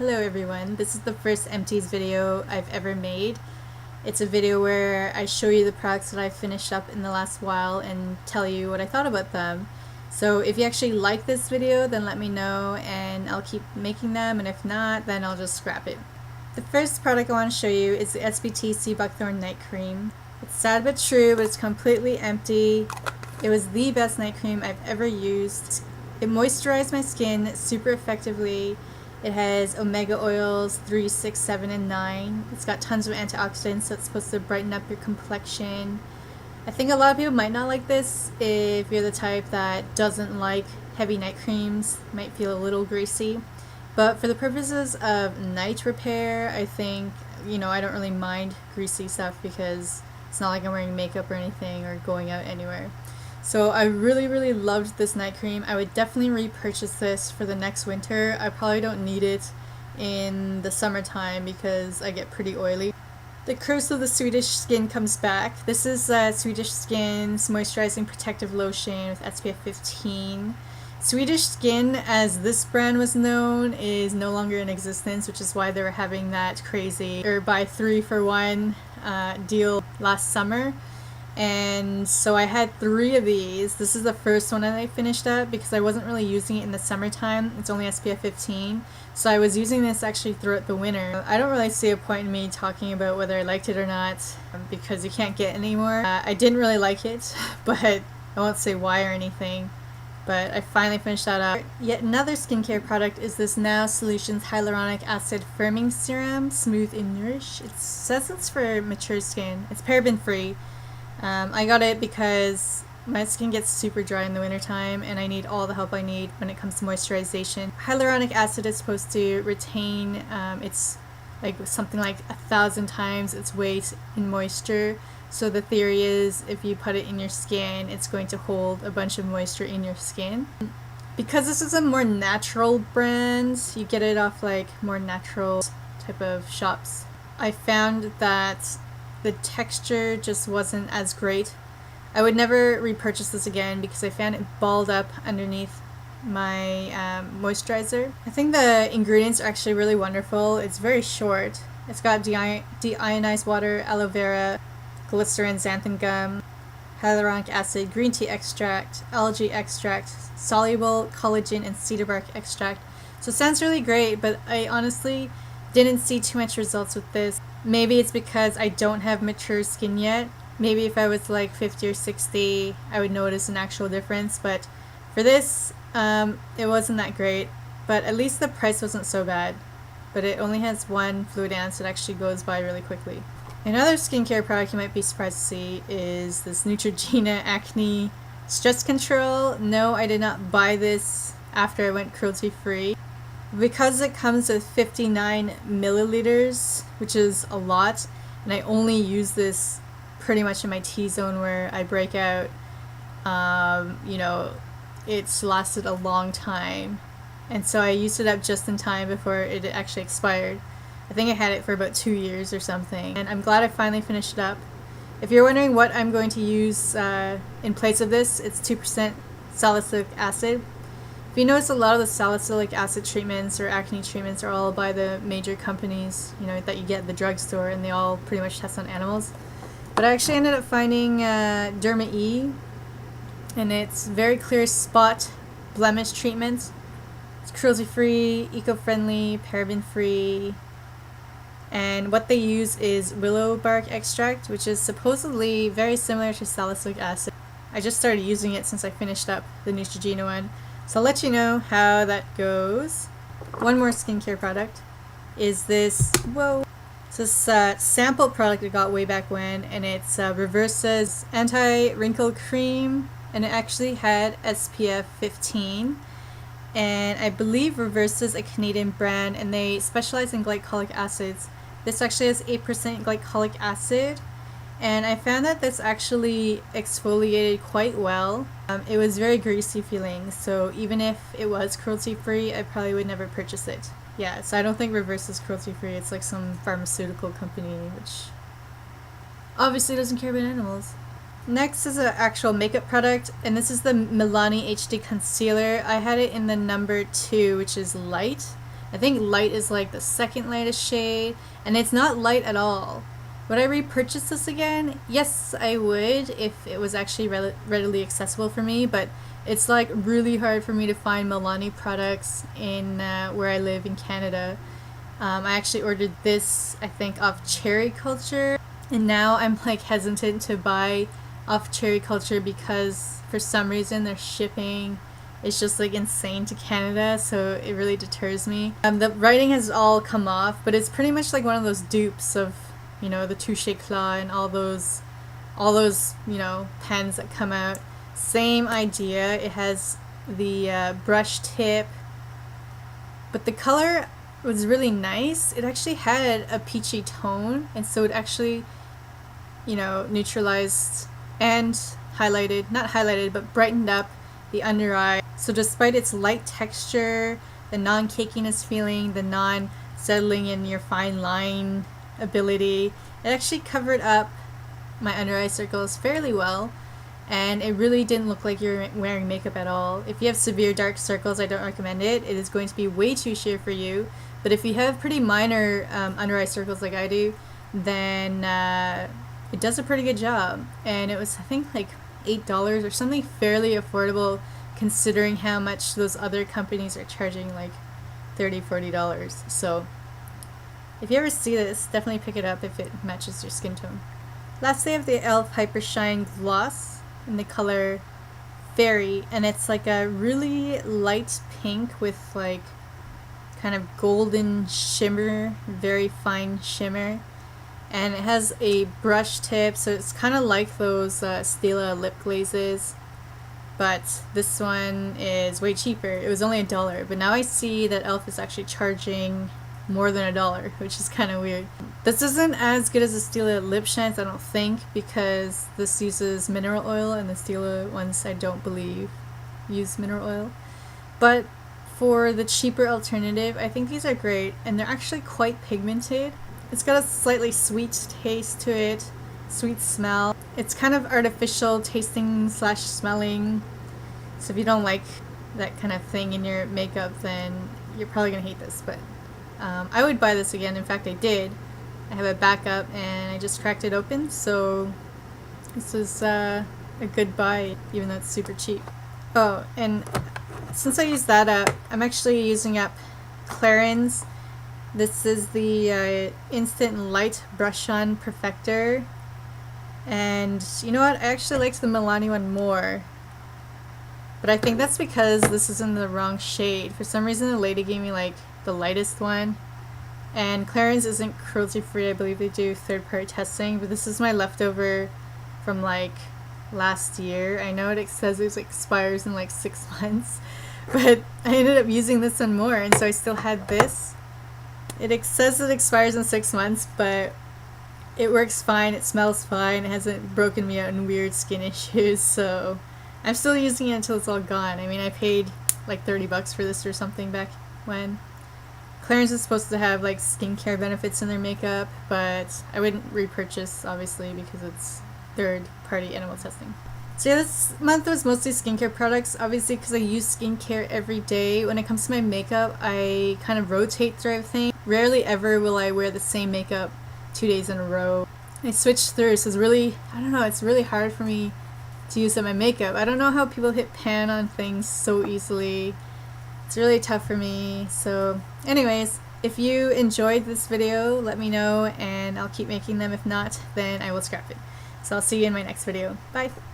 Hello everyone, this is the first Empties video I've ever made. It's a video where I show you the products that I've finished up in the last while and tell you what I thought about them. So if you actually like this video, then let me know and I'll keep making them, and if not, then I'll just scrap it. The first product I want to show you is the SBT Sea Buckthorn Night Cream. It's sad but true, but it's completely empty. It was the best night cream I've ever used. It moisturized my skin super effectively. It has omega oils 3, 6, 7, and 9. It's got tons of antioxidants, so it's supposed to brighten up your complexion. I think a lot of people might not like this if you're the type that doesn't like heavy night creams. It might feel a little greasy. But for the purposes of night repair, I think, I don't really mind greasy stuff because it's not like I'm wearing makeup or anything or going out anywhere. So I really loved this night cream. I would definitely repurchase this for the next winter. I probably don't need it in the summertime because I get pretty oily. The curse of the Swedish Skin comes back. This is Swedish Skin's Moisturizing Protective Lotion with SPF 15. Swedish Skin, as this brand was known, is no longer in existence, which is why they were having that crazy buy 3 for 1 deal last summer. And so I had 3 of these. This is the first one that I finished up because I wasn't really using it in the summertime. It's only SPF 15. So I was using this actually throughout the winter. I don't really see a point in me talking about whether I liked it or not because you can't get it anymore. I didn't really like it, but I won't say why or anything. But I finally finished that up. Yet another skincare product is this Now Solutions Hyaluronic Acid Firming Serum, Smooth and Nourish. It says it's for mature skin. It's paraben free. I got it because my skin gets super dry in the wintertime and I need all the help I need when it comes to moisturization. Hyaluronic acid is supposed to retain it's like something like 1,000 times its weight in moisture. So the theory is if you put it in your skin, it's going to hold a bunch of moisture in your skin. Because this is a more natural brand, you get it off like more natural type of shops. I found that the texture just wasn't as great. I would never repurchase this again because I found it balled up underneath my moisturizer. I think the ingredients are actually really wonderful. It's very short. It's got deionized water, aloe vera, glycerin, xanthan gum, hyaluronic acid, green tea extract, algae extract, soluble collagen, and cedar bark extract. So it sounds really great, but I honestly didn't see too much results with this. Maybe it's because I don't have mature skin yet. Maybe if I was like 50 or 60, I would notice an actual difference. But for this, it wasn't that great. But at least the price wasn't so bad. But it only has 1 fluid ounce. It actually goes by really quickly. Another skincare product you might be surprised to see is this Neutrogena Acne Stress Control. No, I did not buy this after I went cruelty free. Because it comes with 59 milliliters, which is a lot, and I only use this pretty much in my T-zone where I break out, it's lasted a long time. And so I used it up just in time before it actually expired. I think I had it for about 2 years or something, and I'm glad I finally finished it up. If you're wondering what I'm going to use in place of this, it's 2% salicylic acid. If you notice, a lot of the salicylic acid treatments or acne treatments are all by the major companies, that you get at the drugstore, and they all pretty much test on animals. But I actually ended up finding DermaE, and it's very clear spot blemish treatment. It's cruelty-free, eco-friendly, paraben-free, and what they use is willow bark extract, which is supposedly very similar to salicylic acid. I just started using it since I finished up the Neutrogena one. So I'll let you know how that goes. One more skincare product is this, sample product I got way back when, and it's Reversa's Anti-wrinkle Cream, and it actually had SPF 15. And I believe Reversa is a Canadian brand, and they specialize in glycolic acids. This actually has 8% glycolic acid, and I found that this actually exfoliated quite well. It was very greasy feeling, so even if it was cruelty-free, I probably would never purchase it. Yeah, so I don't think Reversa is cruelty-free. It's like some pharmaceutical company, which obviously doesn't care about animals. Next is an actual makeup product, and this is the Milani HD Concealer. I had it in the number 2, which is light. I think light is like the second lightest shade, and it's not light at all. Would I repurchase this again? Yes, I would if it was actually readily accessible for me, but it's like really hard for me to find Milani products in where I live in Canada. I actually ordered this, I think, off Cherry Culture, and now I'm like hesitant to buy off Cherry Culture because for some reason their shipping is just like insane to Canada, so it really deters me. The writing has all come off, but it's pretty much like one of those dupes of, you know, the Touche Claw and all those, you know, pens that come out. Same idea. It has the brush tip, but the color was really nice. It actually had a peachy tone, and so it actually, you know, neutralized and highlighted, not highlighted, but brightened up the under eye. So despite its light texture, the non-cakiness feeling, the non-settling in your fine line ability, it actually covered up my under eye circles fairly well, and it really didn't look like you're wearing makeup at all. If you have severe dark circles, I don't recommend it. It is going to be way too sheer for you. But if you have pretty minor under eye circles like I do, then it does a pretty good job. And it was, I think, like $8 or something fairly affordable considering how much those other companies are charging, like $30-$40. So if you ever see this, definitely pick it up if it matches your skin tone. Lastly, I have the e.l.f. Hypershine Gloss in the color Fairy, and it's like a really light pink with like kind of golden shimmer, very fine shimmer. And it has a brush tip, so it's kind of like those Stila lip glazes, but this one is way cheaper. It was only $1, but now I see that e.l.f. is actually charging more than $1, which is kind of weird. This isn't as good as the Stila lip shines, I don't think, because this uses mineral oil, and the Stila ones I don't believe use mineral oil. But for the cheaper alternative, I think these are great, and they're actually quite pigmented. It's got a slightly sweet taste to it, sweet smell. It's kind of artificial tasting slash smelling, so if you don't like that kind of thing in your makeup, then you're probably gonna hate this, but I would buy this again. In fact, I did. I have a backup and I just cracked it open, so this is a good buy, even though it's super cheap. Oh, and since I used that up, I'm actually using up Clarins. This is the Instant Light Brush-On Perfector, and you know what, I actually liked the Milani one more, but I think that's because this is in the wrong shade. For some reason the lady gave me like the lightest one, and Clarins isn't cruelty free. I believe they do third-party testing, but this is my leftover from like last year. I know it says it expires in like 6 months, but I ended up using this one more, and so I still had this. It says it expires in 6 months, but it works fine, it smells fine, it hasn't broken me out in weird skin issues, so I'm still using it until it's all gone. I mean, I paid like $30 for this or something back when. Clarins is supposed to have like skincare benefits in their makeup, but I wouldn't repurchase, obviously, because it's third-party animal testing. So yeah, this month was mostly skincare products, obviously because I use skincare every day. When it comes to my makeup, I kind of rotate through everything. Rarely ever will I wear the same makeup 2 days in a row. I switch through, so it's really, I don't know, it's really hard for me to use up my makeup. I don't know how people hit pan on things so easily. It's really tough for me. So anyways, if you enjoyed this video, let me know and I'll keep making them. If not, then I will scrap it. So I'll see you in my next video. Bye!